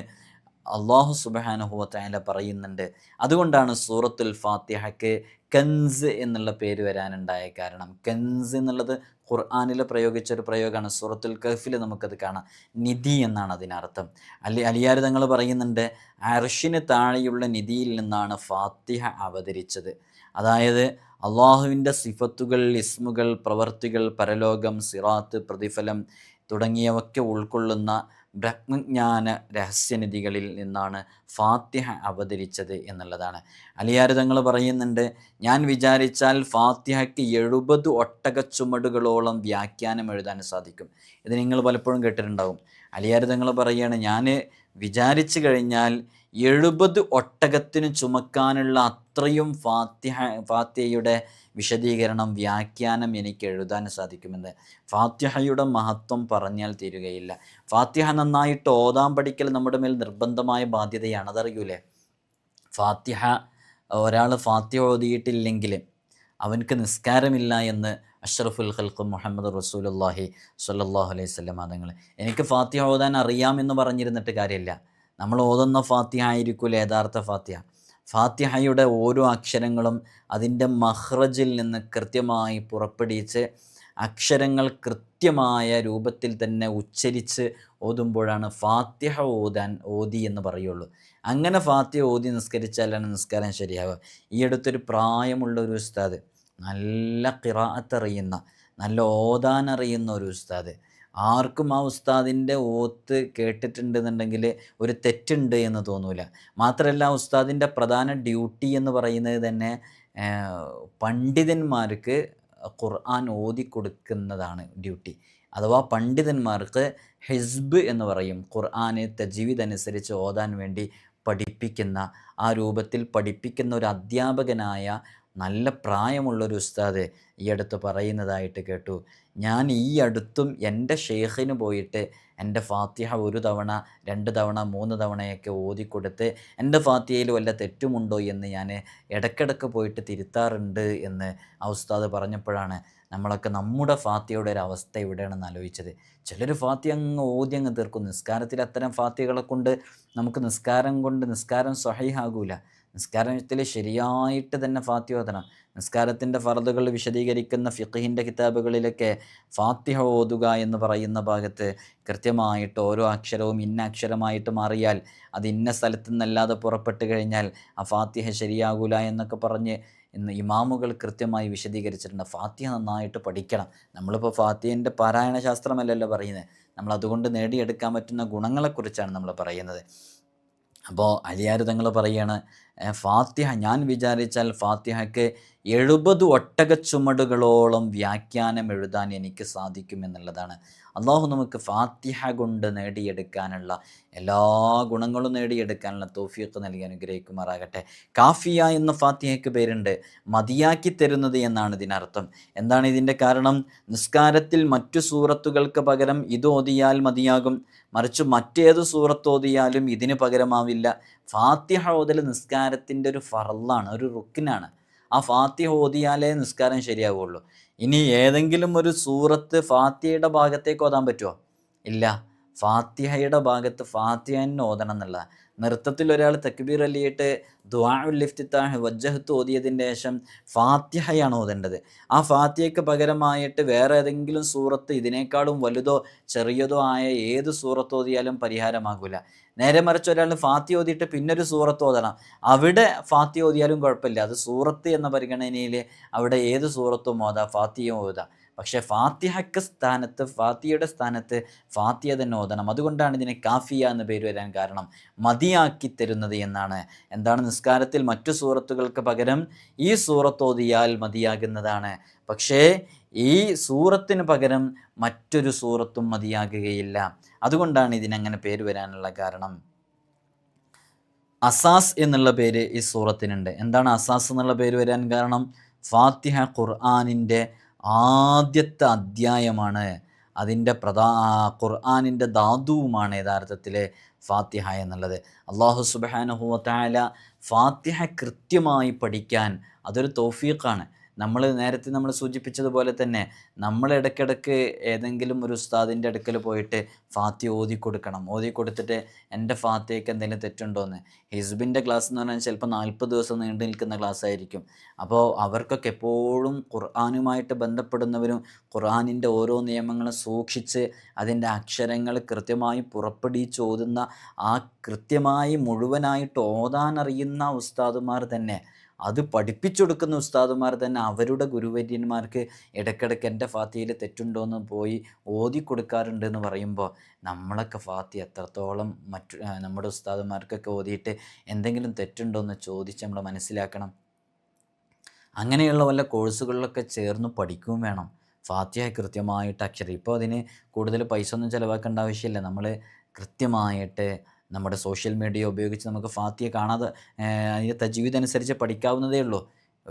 അള്ളാഹു സുബ്ഹാനഹു വ തആല പറയുന്നുണ്ട്. അതുകൊണ്ടാണ് സൂറത്തുൽ ഫാത്തിഹയ്ക്ക് കൻസ് എന്നുള്ള പേര് വരാനുണ്ടായ കാരണം. കൻസ് എന്നുള്ളത് ഖുർആനിൽ പ്രയോഗിച്ചൊരു പ്രയോഗമാണ്. സൂറത്തുൽ കഹ്ഫിൽ നമുക്കത് കാണാം. നിധി എന്നാണ് അതിനർത്ഥം. അലിയാർ തങ്ങൾ പറയുന്നുണ്ട്, അർശിന് താഴെയുള്ള നിധിയിൽ നിന്നാണ് ഫാത്തിഹ അവതരിച്ചത്. അതായത് അള്ളാഹുവിൻ്റെ സിഫത്തുകൾ, ഇസ്മുകൾ, പ്രവർത്തികൾ, പരലോകം, സിറാത്ത്, പ്രതിഫലം തുടങ്ങിയവയൊക്കെ ഉൾക്കൊള്ളുന്ന ബ്രഹ്മജ്ഞാന രഹസ്യനിധികളിൽ നിന്നാണ് ഫാത്തിഹ അവതരിച്ചത് എന്നുള്ളതാണ്. അലിയാർ തങ്ങൾ പറയുന്നുണ്ട്, ഞാൻ വിചാരിച്ചാൽ ഫാത്തിഹയ്ക്ക് 70 ഒട്ടകച്ചുമടുകളോളം വ്യാഖ്യാനം എഴുതാൻ സാധിക്കും. ഇത് നിങ്ങൾ പലപ്പോഴും കേട്ടിട്ടുണ്ടാവും. അലിയാർ തങ്ങൾ പറയുകയാണ്, ഞാൻ വിചാരിച്ചു കഴിഞ്ഞാൽ 70 ഒട്ടകത്തിന് ചുമക്കാനുള്ള അത്രയും ഫാത്തിഹയുടെ വിശദീകരണം, വ്യാഖ്യാനം എനിക്ക് എഴുതാൻ സാധിക്കുമെന്ന്. ഫാത്തിഹയുടെ മഹത്വം പറഞ്ഞാൽ തീരുകയില്ല. ഫാത്തിഹ നന്നായിട്ട് ഓതാൻ പഠിക്കൽ നമ്മുടെ മേൽ നിർബന്ധമായ ബാധ്യതയാണ്. അതറിയൂലേ? ഒരാൾ ഫാത്തിഹ ഓതിയിട്ടില്ലെങ്കിൽ അവൻക്ക് നിസ്കാരമില്ല എന്ന് അഷ്റഫുൽ ഖൽഖ് മുഹമ്മദ് റസൂലുള്ളാഹി സ്വല്ലല്ലാഹു അലൈഹി വസല്ലം തങ്ങൾ. എനിക്ക് ഫാത്തിഹ ഓതാൻ അറിയാമെന്ന് പറഞ്ഞിരുന്നിട്ട് കാര്യമില്ല. നമ്മൾ ഓതുന്ന ഫാത്തിഹ ആയിരിക്കില്ല യഥാർത്ഥ ഫാത്തിഹ. ഫാത്തിഹയുടെ ഓരോ അക്ഷരങ്ങളും അതിൻ്റെ മഖ്റജിൽ നിന്ന് കൃത്യമായി പുറപ്പെടുവിച്ച് അക്ഷരങ്ങൾ കൃത്യമായ രൂപത്തിൽ തന്നെ ഉച്ചരിച്ച് ഓതുമ്പോഴാണ് ഫാത്തിഹ ഓതി എന്ന് പറയുള്ളൂ. അങ്ങനെ ഫാത്തിഹ ഓതി നിസ്കരിച്ചാലാണ് നിസ്കാരം ശരിയാവുക. ഈ അടുത്തൊരു പ്രായമുള്ള ഒരു ഉസ്താദ്, നല്ല ഖിറാഅത്ത് അറിയുന്ന, നല്ല ഓതാനറിയുന്ന ഒരു ഉസ്താദ്, ആർക്കും ആ ഉസ്താദിൻ്റെ ഓത്ത് കേട്ടിട്ടുണ്ടെന്നുണ്ടെങ്കിൽ ഒരു തെറ്റുണ്ട് എന്ന് തോന്നൂല. മാത്രമല്ല ഉസ്താദിൻ്റെ പ്രധാന ഡ്യൂട്ടി എന്ന് പറയുന്നത് തന്നെ പണ്ഡിതന്മാർക്ക് ഖുർആൻ ഓതി കൊടുക്കുന്നതാണ് ഡ്യൂട്ടി. അഥവാ പണ്ഡിതന്മാർക്ക് ഹിസ്ബ് എന്ന് പറയും, ഖുർആന് തജ്വീദ് അനുസരിച്ച് ഓതാൻ വേണ്ടി പഠിപ്പിക്കുന്ന, ആ രൂപത്തിൽ പഠിപ്പിക്കുന്ന ഒരു അധ്യാപകനായ നല്ല പ്രായമുള്ളൊരു ഉസ്താദ് ഈ അടുത്ത് പറയുന്നതായിട്ട് കേട്ടു. ഞാൻ ഈ അടുത്തും എൻ്റെ ഷെയ്ഖിന് പോയിട്ട് എൻ്റെ ഫാത്തിഹ 1 തവണ 2 തവണ 3 തവണയൊക്കെ ഓതിക്കൊടുത്ത് എൻ്റെ ഫാത്തിഹയിൽ വല്ല തെറ്റുമുണ്ടോ എന്ന് ഞാൻ ഇടയ്ക്കിടയ്ക്ക് പോയിട്ട് തിരുത്താറുണ്ട് എന്ന് ആ ഉസ്താദ് പറഞ്ഞപ്പോഴാണ് നമ്മളൊക്കെ നമ്മുടെ ഫാത്തിഹയുടെ ഒരു അവസ്ഥ എവിടെയാണെന്ന് ആലോചിച്ചത്. ചിലർ ഫാത്തിഹ അങ്ങ് ഓതി അങ്ങ് തീർക്കും. നിസ്കാരത്തിൽ അത്തരം ഫാത്തിഹകളെ കൊണ്ട് നമുക്ക് നിസ്കാരം സ്വഹീഹാകൂല. നിസ്കാരത്തിൽ ശരിയായിട്ട് തന്നെ ഫാത്തിഹ ഓതണം. നിസ്കാരത്തിൻ്റെ ഫർദുകൾ വിശദീകരിക്കുന്ന ഫിഖ്ഹിൻ്റെ കിതാബുകളിലൊക്കെ ഫാത്തിഹ ഓതുക എന്ന് പറയുന്ന ഭാഗത്ത് കൃത്യമായിട്ട് ഓരോ അക്ഷരവും ഇന്ന അക്ഷരമായിട്ട് മാറിയാൽ അത് ഇന്ന സ്ഥലത്തു നിന്നല്ലാതെ പുറപ്പെട്ട് കഴിഞ്ഞാൽ ആ ഫാത്തിഹ ശരിയാകൂല എന്നൊക്കെ പറഞ്ഞ് ഇന്ന് ഇമാമുകൾ കൃത്യമായി വിശദീകരിച്ചിട്ടുണ്ട്. ഫാത്തിഹ നന്നായിട്ട് പഠിക്കണം. നമ്മളിപ്പോൾ ഫാത്തിഹൻ്റെ പാരായണ ശാസ്ത്രമല്ലല്ലോ പറയുന്നത്, നമ്മൾ അതുകൊണ്ട് നേടിയെടുക്കാൻ പറ്റുന്ന ഗുണങ്ങളെക്കുറിച്ചാണ് നമ്മൾ പറയുന്നത്. അപ്പോൾ അലിയാർ തങ്ങൾ പറയുകയാണ്, ഫാത്തിഹ ഞാൻ വിചാരിച്ചാൽ ഫാത്തിഹയ്ക്ക് 70 ഒട്ടകച്ചുമടുകളോളം വ്യാഖ്യാനം എഴുതാൻ എനിക്ക് സാധിക്കുമെന്നുള്ളതാണ്. അള്ളാഹു നമുക്ക് ഫാത്തിഹ കൊണ്ട് നേടിയെടുക്കാനുള്ള എല്ലാ ഗുണങ്ങളും നേടിയെടുക്കാനുള്ള തൗഫീഖ് നൽകി അനുഗ്രഹിക്കുമാറാകട്ടെ. കാഫിയ എന്ന ഫാത്തിഹയ്ക്ക് പേരുണ്ട്, മതിയാക്കി തരുന്നത് എന്നാണ് ഇതിനർത്ഥം. എന്താണ് ഇതിൻ്റെ കാരണം? നിസ്കാരത്തിൽ മറ്റു സൂറത്തുകൾക്ക് പകരം ഇത് ഓതിയാൽ മതിയാകും, മറിച്ച് മറ്റേത് സൂറത്ത് ഓതിയാലും ഇതിന് പകരമാവില്ല. ഫാത്തിഹ ഓതൽ നിസ്കാരത്തിൻ്റെ ഒരു ഫർളാണ്, ഒരു റുക്കിനാണ്. ആ ഫാത്തിഹ ഓതിയാലേ നിസ്കാരം ശരിയാവുള്ളൂ. ഇനി ഏതെങ്കിലും ഒരു സൂറത്ത് ഫാത്തിഹയുടെ ഭാഗത്തേക്ക് ഓതാൻ പറ്റുമോ? ഇല്ല. ഫാത്തിഹയുടെ ഭാഗത്ത് ഫാത്തിഹ തന്നെ ഓതണം എന്നുള്ള. നൃത്തത്തിൽ ഒരാൾ തക്ബീർ അല്ലിയിട്ട് ദുആഉൽ ഇഫ്തിതാഹ് വജ്ജഹത്ത് ഓതിയതിൻ്റെ ശേഷം ഫാത്തിഹയാണ് ഓതേണ്ടത്. ആ ഫാത്തിഹയ്ക്ക് പകരമായിട്ട് വേറെ ഏതെങ്കിലും സൂറത്ത് ഇതിനേക്കാളും വലുതോ ചെറിയതോ ആയ ഏത് സൂറത്ത് ഓതിയാലും പരിഹാരമാകില്ല. നേരെ മറിച്ച് ഒരാൾ ഫാത്തിഹ ഓതിയിട്ട് പിന്നൊരു സൂറത്ത് ഓതണം, അവിടെ ഫാത്തിഹ ഓതിയാലും കുഴപ്പമില്ല. അത് സൂറത്ത് എന്ന പരിഗണനയിൽ അവിടെ ഏത് സൂറത്തും ഓതാം, ഫാത്തിഹയും ഓതാം. പക്ഷേ ഫാത്തിഹയുടെ സ്ഥാനത്ത് ഫാത്തിഹ തന്നെ ഓതണം. അതുകൊണ്ടാണ് ഇതിന് കാഫിയ എന്ന് പേര് വരാൻ കാരണം, മതിയാക്കി തരുന്നത് എന്നാണ്. എന്താണ്? നിസ്കാരത്തിൽ മറ്റു സൂറത്തുകൾക്ക് പകരം ഈ സൂറത്ത് ഓതിയാൽ മതിയാകുന്നതാണ്. പക്ഷേ ഈ സൂറത്തിന് പകരം മറ്റൊരു സൂറത്തും മതിയാകുകയില്ല. അതുകൊണ്ടാണ് ഇതിനങ്ങനെ പേര് വരാനുള്ള കാരണം. അസാസ് എന്നുള്ള പേര് ഈ സൂറത്തിനുണ്ട്. എന്താണ് അസാസ് എന്നുള്ള പേര് വരാൻ കാരണം? ഫാത്തിഹ ഖുർആനിൻ്റെ ആദ്യത്തെ അധ്യായമാണ്. അതിൻ്റെ ഖുർആനിൻ്റെ ധാതുവുമാണ് യഥാർത്ഥത്തിൽ ഫാത്തിഹ എന്നുള്ളത്. അല്ലാഹു സുബ്ഹാനഹു വ തആല ഫാത്തിഹ കൃത്യമായി പഠിക്കാൻ അതൊരു തൗഫീഖാണ്. നേരത്തെ നമ്മൾ സൂചിപ്പിച്ചതുപോലെ തന്നെ നമ്മൾ ഇടയ്ക്കിടയ്ക്ക് ഏതെങ്കിലും ഒരു ഉസ്താദിൻ്റെ അടുക്കൽ പോയിട്ട് ഫാത്തിഹ ഓതി കൊടുക്കണം. ഓതി കൊടുത്തിട്ട് എൻ്റെ ഫാത്തിഹയ്ക്ക് എന്തെങ്കിലും തെറ്റുണ്ടോയെന്ന്. ഹിസ്ബിൻ്റെ ക്ലാസ് എന്ന് പറഞ്ഞാൽ ചിലപ്പോൾ 40 ദിവസം നീണ്ടു നിൽക്കുന്ന ക്ലാസ് ആയിരിക്കും. അപ്പോൾ അവർക്കൊക്കെ എപ്പോഴും ഖുർആനുമായിട്ട് ബന്ധപ്പെടുന്നവരും ഖുർആനിൻ്റെ ഓരോ നിയമങ്ങളും സൂക്ഷിച്ച് അതിൻ്റെ അക്ഷരങ്ങൾ കൃത്യമായി പുറപ്പെടുവിച്ച് ഓതുന്ന, ആ കൃത്യമായി മുഴുവനായിട്ട് ഓതാനറിയുന്ന ഉസ്താദുമാർ തന്നെ, അത് പഠിപ്പിച്ചു കൊടുക്കുന്ന ഉസ്താദുമാർ തന്നെ അവരുടെ ഗുരുവര്യന്മാർക്ക് ഇടയ്ക്കിടയ്ക്ക് എൻ്റെ ഫാത്തിഹയിൽ തെറ്റുണ്ടോയെന്ന് പോയി ഓതി കൊടുക്കാറുണ്ട് എന്ന് പറയുമ്പോൾ നമ്മളൊക്കെ ഫാത്തിഹ എത്രത്തോളം നമ്മുടെ ഉസ്താദുമാർക്കൊക്കെ ഓതിയിട്ട് എന്തെങ്കിലും തെറ്റുണ്ടോയെന്ന് ചോദിച്ച് നമ്മൾ മനസ്സിലാക്കണം. അങ്ങനെയുള്ള വല്ല കോഴ്സുകളിലൊക്കെ ചേർന്ന് പഠിക്കുകയും വേണം. ഫാത്തിഹ കൃത്യമായിട്ട് അക്ഷരം. ഇപ്പോൾ അതിന് കൂടുതൽ പൈസ ഒന്നും ചിലവാക്കേണ്ട ആവശ്യമില്ല. നമ്മൾ കൃത്യമായിട്ട് നമ്മുടെ സോഷ്യൽ മീഡിയ ഉപയോഗിച്ച് നമുക്ക് ഫാത്തിഹ കാണാതെ അതിൻ്റെ തജ്വീദ് അനുസരിച്ച് പഠിക്കാവുന്നതേ ഉള്ളൂ.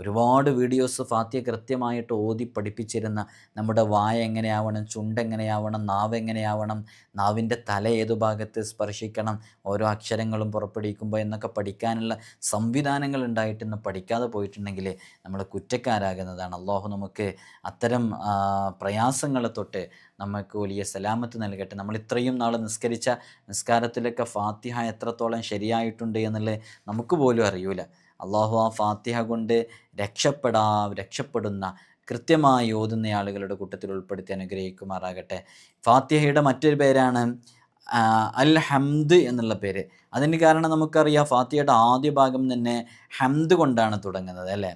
ഒരുപാട് വീഡിയോസ് ഫാത്തിഹ കൃത്യമായിട്ട് ഓതി പഠിപ്പിച്ചിരുന്ന, നമ്മുടെ വായ എങ്ങനെയാവണം, ചുണ്ടെങ്ങനെയാവണം, നാവ് എങ്ങനെയാവണം, നാവിൻ്റെ തല ഏതു ഭാഗത്ത് സ്പർശിക്കണം, ഓരോ അക്ഷരങ്ങളും പുറപ്പെടുവിക്കുമ്പോൾ എന്നൊക്കെ പഠിക്കാനുള്ള സംവിധാനങ്ങൾ ഉണ്ടായിട്ട് ഇന്ന് പഠിക്കാതെ പോയിട്ടുണ്ടെങ്കിൽ നമ്മൾ കുറ്റക്കാരാകുന്നതാണ്. അള്ളാഹു നമുക്ക് അത്തരം പ്രയാസങ്ങളെ തൊട്ട് നമുക്ക് വലിയ സലാമത്ത് നൽകട്ടെ. നമ്മൾ ഇത്രയും നാൾ നിസ്കരിച്ച നിസ്കാരത്തിലൊക്കെ ഫാത്തിഹ എത്രത്തോളം ശരിയായിട്ടുണ്ട് എന്നുള്ളത് നമുക്ക് പോലും അറിയൂല. അള്ളാഹു ആ ഫാത്തിഹ കൊണ്ട് രക്ഷപ്പെടുന്ന കൃത്യമായി ഓതുന്ന ആളുകളുടെ കൂട്ടത്തിൽ ഉൾപ്പെടുത്തി അനുഗ്രഹിക്കുമാറാകട്ടെ. ഫാത്തിഹയുടെ മറ്റൊരു പേരാണ് അൽ ഹംദ് എന്നുള്ള പേര്. അതിന് കാരണം നമുക്കറിയാം, ഫാത്തിഹയുടെ ആദ്യ ഭാഗം തന്നെ ഹംദ് കൊണ്ടാണ് തുടങ്ങുന്നത് അല്ലേ.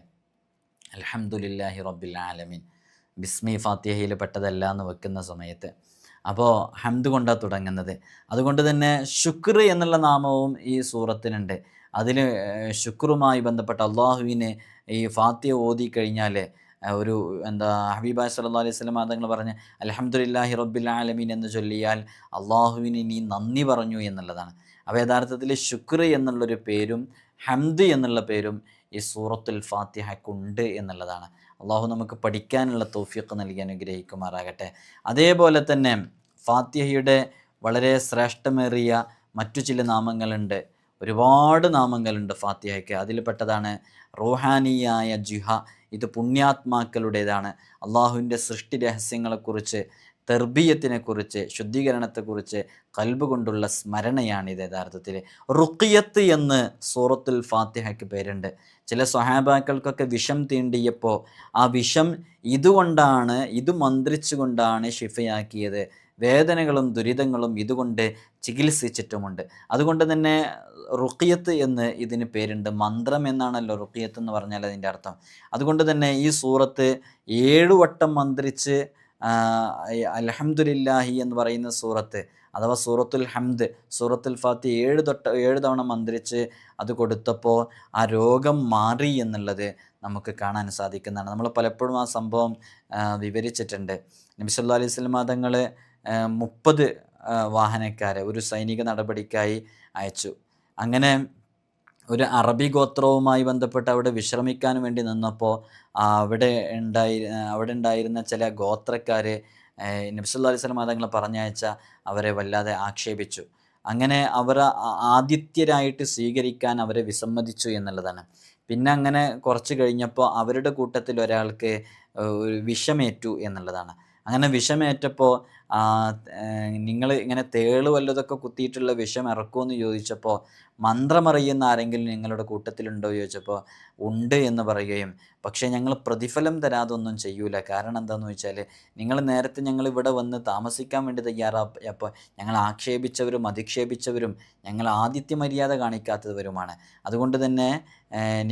അൽഹംദുലില്ലാഹി റബ്ബിൽ ആലമീൻ, ബിസ്മി ഫാത്തിഹയിൽ പെട്ടതല്ല എന്ന് വെക്കുന്ന സമയത്ത്. അപ്പോൾ ഹംദ് കൊണ്ടാണ് തുടങ്ങുന്നത്. അതുകൊണ്ട് തന്നെ ശുക്ർ എന്നുള്ള നാമവും ഈ സൂറത്തിനുണ്ട്. അതിൽ ശുക്രുമായി ബന്ധപ്പെട്ട അള്ളാഹുവിനെ ഈ ഫാത്തിഹ ഓതി കഴിഞ്ഞാൽ ഒരു ഹബീബായ് സല്ലല്ലാഹു അലൈഹി വസല്ലം തങ്ങൾ പറഞ്ഞ അൽഹംദുലില്ലാഹി റബ്ബിൽ ആലമീൻ എന്ന് ചൊല്ലിയാൽ അള്ളാഹുവിന് നീ നന്ദി പറഞ്ഞു എന്നുള്ളതാണ്. അപ്പോൾ യഥാർത്ഥത്തിൽ ശുക്ർ എന്നുള്ളൊരു പേരും ഹംദ് എന്നുള്ള പേരും ഈ സൂറത്തുൽ ഫാത്തിഹയ്ക്കുണ്ട് എന്നുള്ളതാണ്. അള്ളാഹു നമുക്ക് പഠിക്കാനുള്ള തൗഫീഖ് നൽകി അനുഗ്രഹിക്കുമാറാകട്ടെ. അതേപോലെ തന്നെ ഫാത്തിഹയുടെ വളരെ ശ്രേഷ്ഠമേറിയ മറ്റു ചില നാമങ്ങളുണ്ട്. ഒരുപാട് നാമങ്ങളുണ്ട് ഫാത്തിഹയ്ക്ക്. അതിൽപ്പെട്ടതാണ് റൂഹാനിയായ ജിഹ. ഇത് പുണ്യാത്മാക്കളുടേതാണ്. അള്ളാഹുവിൻ്റെ സൃഷ്ടി രഹസ്യങ്ങളെക്കുറിച്ച്, തെർബിയത്തിനെക്കുറിച്ച്, ശുദ്ധീകരണത്തെക്കുറിച്ച് കൽബ് കൊണ്ടുള്ള സ്മരണയാണിത് യഥാർത്ഥത്തിൽ. റുഖിയത്ത് എന്ന് സൂറത്തുൽ ഫാത്തിഹയ്ക്ക് പേരുണ്ട്. ചില സ്വഹാബാക്കൾക്കൊക്കെ വിഷം തീണ്ടിയപ്പോൾ ആ വിഷം ഇത് മന്ത്രിച്ചുകൊണ്ടാണ് ഷിഫയാക്കിയത്. വേദനകളും ദുരിതങ്ങളും ഇതുകൊണ്ട് ചികിത്സിച്ചിട്ടുമുണ്ട്. അതുകൊണ്ട് തന്നെ റുഖിയത്ത് എന്ന് ഇതിന് പേരുണ്ട്. മന്ത്രം എന്നാണല്ലോ റുഖിയത്ത് എന്ന് പറഞ്ഞാൽ അതിൻ്റെ അർത്ഥം. അതുകൊണ്ട് തന്നെ ഈ സൂറത്ത് 7 വട്ടം മന്ത്രിച്ച് അൽഹംദുലില്ലാഹി എന്ന് പറയുന്ന സൂറത്ത്, അഥവാ സൂറത്തുൽ ഹംദ്, സൂറത്തുൽ ഫാത്തിഹ 7 തവണ മന്ത്രിച്ച് അത് കൊടുത്തപ്പോൾ ആ രോഗം മാറി എന്നുള്ളത് നമുക്ക് കാണാൻ സാധിക്കുന്നതാണ്. നമ്മൾ പലപ്പോഴും ആ സംഭവം വിവരിച്ചിട്ടുണ്ട്. നബി സല്ലല്ലാഹു അലൈഹി വസല്ലം തങ്ങൾ 30 വാഹനക്കാരെ ഒരു സൈനിക നടപടിക്കായി അയച്ചു. അങ്ങനെ ഒരു അറബി ഗോത്രവുമായി ബന്ധപ്പെട്ട് അവിടെ വിശ്രമിക്കാൻ വേണ്ടി നിന്നപ്പോൾ അവിടെ ഉണ്ടായിരുന്ന ചില ഗോത്രക്കാർ നബി സല്ലല്ലാഹു അലൈഹി വസല്ലം തങ്ങൾ പറഞ്ഞയച്ച അവരെ വല്ലാതെ ആക്ഷേപിച്ചു. അങ്ങനെ അവർ ആതിഥ്യരായിട്ട് സ്വീകരിക്കാൻ അവരെ വിസമ്മതിച്ചു എന്നുള്ളതാണ്. പിന്നെ അങ്ങനെ കുറച്ച് കഴിഞ്ഞപ്പോൾ അവരുടെ കൂട്ടത്തിൽ ഒരാൾക്ക് ഒരു വിഷമേറ്റു എന്നുള്ളതാണ്. അങ്ങനെ വിഷമേറ്റപ്പോൾ നിങ്ങൾ ഇങ്ങനെ തേള് വല്ലതൊക്കെ കുത്തിയിട്ടുള്ള വിഷം ഇറക്കുമെന്ന് ചോദിച്ചപ്പോൾ, മന്ത്രമറിയുന്ന ആരെങ്കിലും നിങ്ങളുടെ കൂട്ടത്തിലുണ്ടോ ചോദിച്ചപ്പോൾ ഉണ്ട് എന്ന് പറയുകയും, പക്ഷേ ഞങ്ങൾ പ്രതിഫലം തരാതെ ഒന്നും ചെയ്യൂല. കാരണം എന്താണെന്ന് വെച്ചാൽ നിങ്ങൾ നേരത്തെ ഞങ്ങൾ ഇവിടെ വന്ന് താമസിക്കാൻ വേണ്ടി തയ്യാറായപ്പോൾ ഞങ്ങൾ ആക്ഷേപിച്ചവരും അധിക്ഷേപിച്ചവരും ഞങ്ങൾ ആതിഥ്യ മര്യാദ കാണിക്കാത്തവരുമാണ്. അതുകൊണ്ട് തന്നെ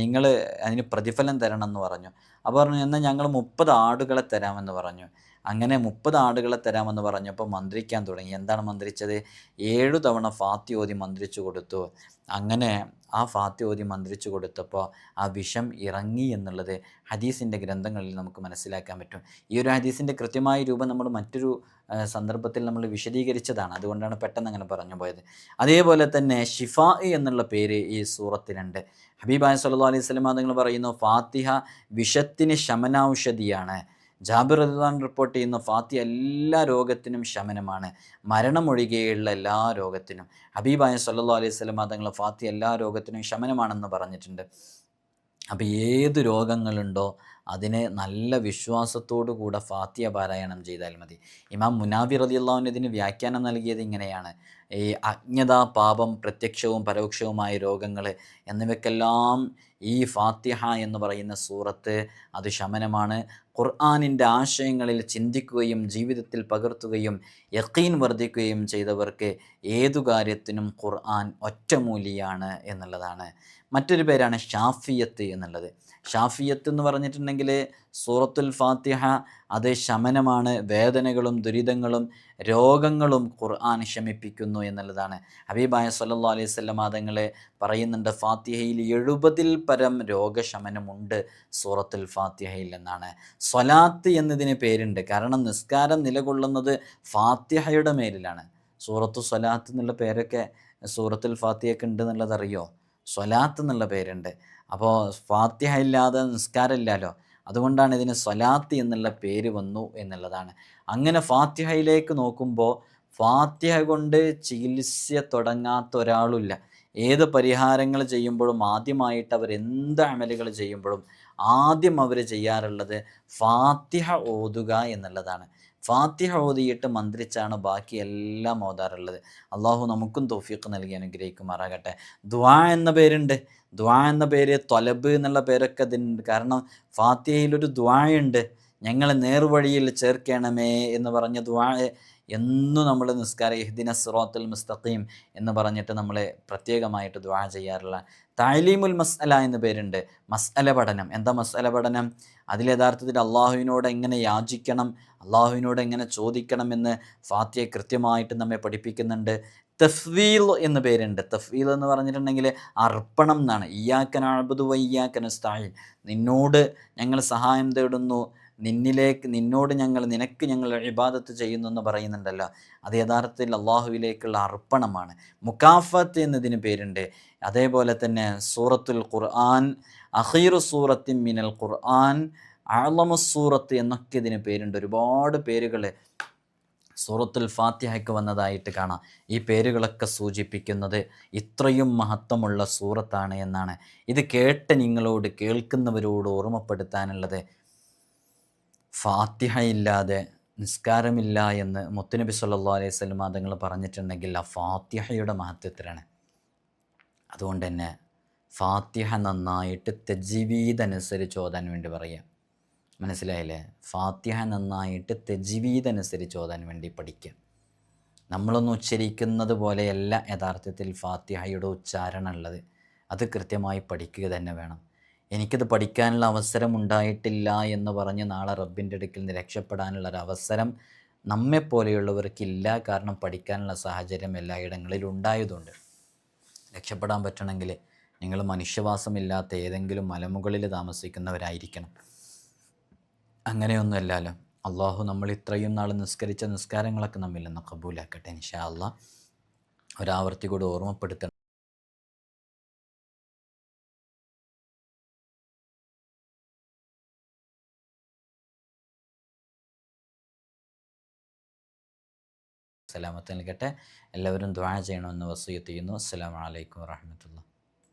നിങ്ങൾ അതിന് പ്രതിഫലം തരണം എന്ന് പറഞ്ഞു. അപ്പോൾ പറഞ്ഞു, എന്നാൽ ഞങ്ങൾ 30 ആടുകളെ തരാമെന്ന് പറഞ്ഞു. അങ്ങനെ 30 ആടുകളെ തരാമെന്ന് പറഞ്ഞപ്പോൾ മന്ത്രിക്കാൻ തുടങ്ങി. എന്താണ് മന്ത്രിച്ചത്? 7 തവണ ഫാത്തിഹ ഓതി മന്ത്രിച്ചു കൊടുത്തു. അങ്ങനെ ആ ഫാത്തിഹ ഓതി മന്ത്രിച്ചു കൊടുത്തപ്പോൾ ആ വിഷം ഇറങ്ങി എന്നുള്ളത് ഹദീസിൻ്റെ ഗ്രന്ഥങ്ങളിൽ നമുക്ക് മനസ്സിലാക്കാൻ പറ്റും. ഈ ഒരു ഹദീസിൻ്റെ കൃത്യമായ രൂപം നമ്മൾ മറ്റൊരു സന്ദർഭത്തിൽ നമ്മൾ വിശദീകരിച്ചതാണ്. അതുകൊണ്ടാണ് പെട്ടെന്ന് അങ്ങനെ പറഞ്ഞു പോയത്. അതേപോലെ തന്നെ ഷിഫാ എന്നുള്ള പേര് ഈ സൂറത്തിനുണ്ട്. ഹബീബായ സല്ലല്ലാഹു അലൈഹി വസല്ലം തങ്ങൾ പറയുന്നു, ഫാത്തിഹ വിഷത്തിന് ശമനൌഷധിയാണ്. ജാബിർ റളിയല്ലാഹു റിപ്പോർട്ട് ചെയ്യുന്ന ഫാത്തിഹ എല്ലാ രോഗത്തിനും ശമനമാണ്, മരണമൊഴികെയുള്ള എല്ലാ രോഗത്തിനും. ഹബീബായ സല്ലല്ലാഹു അലൈഹി വസല്ലം തങ്ങൾ ഫാത്തിഹ എല്ലാ രോഗത്തിനും ശമനമാണെന്ന് പറഞ്ഞിട്ടുണ്ട്. അപ്പോൾ ഏത് രോഗങ്ങളുണ്ടോ അതിനെ നല്ല വിശ്വാസത്തോടു കൂടെ ഫാത്തിഹ പാരായണം ചെയ്താൽ മതി. ഇമാം മുനാവി റളിയല്ലാഹു അൻഹു ഇതിന് വ്യാഖ്യാനം നൽകിയത് ഇങ്ങനെയാണ്: ഈ അജ്ഞത, പാപം, പ്രത്യക്ഷവും പരോക്ഷവുമായ രോഗങ്ങൾ എന്നിവയ്ക്കെല്ലാം ഈ ഫാത്തിഹ എന്ന് പറയുന്ന സൂറത്ത് അത് ശമനമാണ്. ഖുർആനിൻ്റെ ആശയങ്ങളിൽ ചിന്തിക്കുകയും ജീവിതത്തിൽ പകർത്തുകയും യഖീൻ വർദ്ധിക്കുകയും ചെയ്തവർക്ക് ഏതു കാര്യത്തിനും ഖുർആൻ ഒറ്റമൂലിയാണ് എന്നുള്ളതാണ്. മറ്റൊരു പേരാണ് ഷാഫിയത്ത് എന്നുള്ളത്. ഷാഫിയത്ത് എന്ന് പറഞ്ഞിട്ടുണ്ടെങ്കിൽ സൂറത്തുൽ ഫാത്തിഹ അത് ശമനമാണ്. വേദനകളും ദുരിതങ്ങളും രോഗങ്ങളും ഖുർആൻ ശമിപ്പിക്കുന്നു എന്നുള്ളതാണ്. ഹബീബായ സല്ലല്ലാഹു അലൈഹി വസല്ലം തങ്ങൾ പറയുന്നുണ്ട്, ഫാത്തിഹയിൽ 70-ൽ പരം രോഗശമനമുണ്ട് സൂറത്തുൽ ഫാത്തിഹയിൽ എന്നാണ്. സ്വലാത്ത് എന്നതിന് പേരുണ്ട്. കാരണം നിസ്കാരം നിലകൊള്ളുന്നത് ഫാത്തിഹയുടെ മേലിലാണ്. സൂറത്തു സ്വലാത്ത് എന്നുള്ള പേരൊക്കെ സൂറത്തുൽ ഫാത്തിഹയ്ക്ക് ഉണ്ട് എന്നുള്ളത് അറിയോ? സ്വലാത്ത് എന്നുള്ള പേരുണ്ട്. അപ്പോൾ ഫാത്തിഹ ഇല്ലാതെ നിസ്കാരമില്ലല്ലോ, അതുകൊണ്ടാണ് ഇതിന് സ്വലാത്ത് എന്നുള്ള പേര് വന്നു എന്നുള്ളതാണ്. അങ്ങനെ ഫാത്തിഹയിലേക്ക് നോക്കുമ്പോൾ ഫാത്തിഹ കൊണ്ട് ചികിത്സ തുടങ്ങാത്ത ഒരാളുമില്ല. ഏത് പരിഹാരങ്ങൾ ചെയ്യുമ്പോഴും ആദ്യമായിട്ട് അവർ എന്ത് അമലുകൾ ചെയ്യുമ്പോഴും ആദ്യം അവർ ചെയ്യാറുള്ളത് ഫാത്തിഹ ഓതുക എന്നുള്ളതാണ്. ഫാത്തിഹ ഓതിയിട്ട് മന്ത്രിച്ചാണ് ബാക്കി എല്ലാം ഓതാറുള്ളത്. അള്ളാഹു നമുക്കും തൗഫീഖ് നൽകി അനുഗ്രഹിക്കുമാറാകട്ടെ. ദുആ എന്ന പേരുണ്ട്. ദുആ എന്ന പേര്, ത്വലബ് എന്നുള്ള പേരൊക്കെ അതിനുണ്ട്. കാരണം ഫാത്തിഹയിലൊരു ദുആ ഉണ്ട്, ഞങ്ങളെ നേർവഴിയിൽ ചേർക്കണമേ എന്ന് പറഞ്ഞ ദുആ എന്നും നമ്മൾ നിസ്കാരം ഇഹ്ദിന സിറാത്തുൽ മുസ്തഖീം എന്ന് പറഞ്ഞിട്ട് നമ്മൾ പ്രത്യേകമായിട്ട് ദുആ ചെയ്യാറുള്ള. തഅലീമുൽ മസ്അല എന്ന് പേരുണ്ട്. മസ്അല പഠനം. എന്താ മസ്അല പഠനം? അതിൽ യഥാർത്ഥത്തിൽ അള്ളാഹുവിനോട് എങ്ങനെ യാചിക്കണം, അള്ളാഹുവിനോട് എങ്ങനെ ചോദിക്കണം എന്ന് ഫാത്തിഹ കൃത്യമായിട്ട് നമ്മെ പഠിപ്പിക്കുന്നുണ്ട്. തഫ്വീൽ എന്ന് പേരുണ്ട്. തഫ്വീൽ എന്ന് പറഞ്ഞിട്ടുണ്ടെങ്കിൽ അർപ്പണം എന്നാണ്. ഇയ്യാക നഅ്ബുദു വ ഇയ്യാക നസ്തഈൻ, നിന്നോട് ഞങ്ങൾ സഹായം തേടുന്നു, നിന്നോട് നിനക്ക് ഞങ്ങൾ ഇബാദത്ത് ചെയ്യുന്നു എന്ന് പറയുന്നുണ്ടല്ലോ, അത് യഥാർത്ഥത്തിൽ അള്ളാഹുവിലേക്കുള്ള അർപ്പണമാണ്. മുകാഫത്ത് എന്നതിന് പേരുണ്ട്. അതേപോലെ തന്നെ സൂറത്തുൽ ഖുർആൻ, അഖീറു സൂറത്തിൻ മിനൽ ഖുർആൻ, അഅ്ലമു സൂറത്ത് എന്നൊക്കെ ഇതിന് പേരുണ്ട്. ഒരുപാട് പേരുകൾ സൂറത്തുൽ ഫാത്തിഹയ്ക്ക് വന്നതായിട്ട് കാണാം. ഈ പേരുകളൊക്കെ സൂചിപ്പിക്കുന്നത് ഇത്രയും മഹത്വമുള്ള സൂറത്താണ് എന്നാണ്. ഇത് കേട്ട് നിങ്ങളോട്, കേൾക്കുന്നവരോട് ഓർമ്മപ്പെടുത്താനുള്ളത്, ഫാത്തിഹ ഇല്ലാതെ നിസ്കാരമില്ല എന്ന് മുത്തുനബി സല്ലല്ലാഹു അലൈഹി വസല്ലം തങ്ങൾ പറഞ്ഞിട്ടുണ്ടെങ്കിൽ ആ ഫാത്തിഹയുടെ മഹത്വത്തിലാണ്. അതുകൊണ്ട് തന്നെ ഫാത്തിഹ നന്നായിട്ട് തജ്വീദനുസരിച്ച് ഓതാൻ വേണ്ടി പറയാം. മനസ്സിലായില്ലേ? ഫാത്തിഹ നന്നായിട്ട് തജ്വീദനുസരിച്ച് ഓതാൻ വേണ്ടി പഠിക്കുക. നമ്മളൊന്ന് ഉച്ചരിക്കുന്നത് പോലെയല്ല യഥാർത്ഥത്തിൽ ഫാത്തിഹയുടെ ഉച്ചാരണം ഉള്ളത്. അത് കൃത്യമായി പഠിക്കുക തന്നെ വേണം. എനിക്കത് പഠിക്കാനുള്ള അവസരം ഉണ്ടായിട്ടില്ല എന്ന് പറഞ്ഞ് നാളെ റബ്ബിൻ്റെ അടുക്കൽ നിന്ന് രക്ഷപ്പെടാനുള്ളൊരവസരം നമ്മെപ്പോലെയുള്ളവർക്കില്ല. കാരണം പഠിക്കാനുള്ള സാഹചര്യം എല്ലായിടങ്ങളിലും ഉണ്ടായതുകൊണ്ട്. രക്ഷപ്പെടാൻ പറ്റണമെങ്കിൽ നിങ്ങൾ മനുഷ്യവാസമില്ലാത്ത ഏതെങ്കിലും മലമുകളിൽ താമസിക്കുന്നവരായിരിക്കണം. അങ്ങനെയൊന്നുമല്ലല്ലോ. അള്ളാഹു നമ്മൾ ഇത്രയും നാൾ നിസ്കരിച്ച നിസ്കാരങ്ങളൊക്കെ നമ്മിൽ നിന്ന് കബൂലാക്കട്ടെ ഇൻഷാ അള്ളാഹ്. ഒരാവർത്തി കൂടി ഓർമ്മപ്പെടുത്തണം. സലാമത്ത് നൽകട്ടെ. എല്ലാവരും ദുആ ചെയ്യണമെന്ന് വസിയത്ത് ചെയ്യുന്നു. അസ്സലാമു അലൈക്കും വറഹ്മത്തുള്ളാഹി.